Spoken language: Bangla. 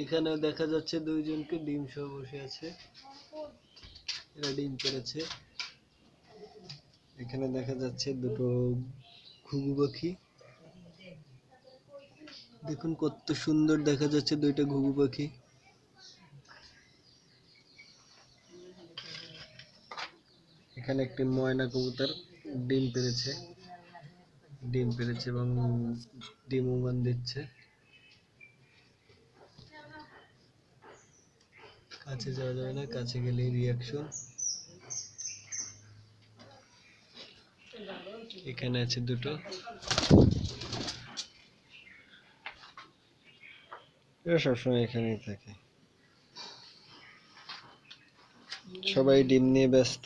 এখানে দেখা যাচ্ছে দুইজনকে ডিম সহ বসে আছে, এরা ডিম পেড়েছে। এখানে দেখা যাচ্ছে দুটো ঘুঘু পাখি, দেখুন কত সুন্দর দেখা যাচ্ছে দুইটা ঘুঘু পাখি। এখানে একটি ময়না কবুতর ডিম পেড়েছে এবং ডিম ওমান দিচ্ছে। কাছে যাওয়া যাবে না, কাছে গেলেই রিয়াকশন। এখানে আছে দুটো, এরা সবসময় এখানেই থাকে। সবাই ডিম নিয়ে ব্যস্ত।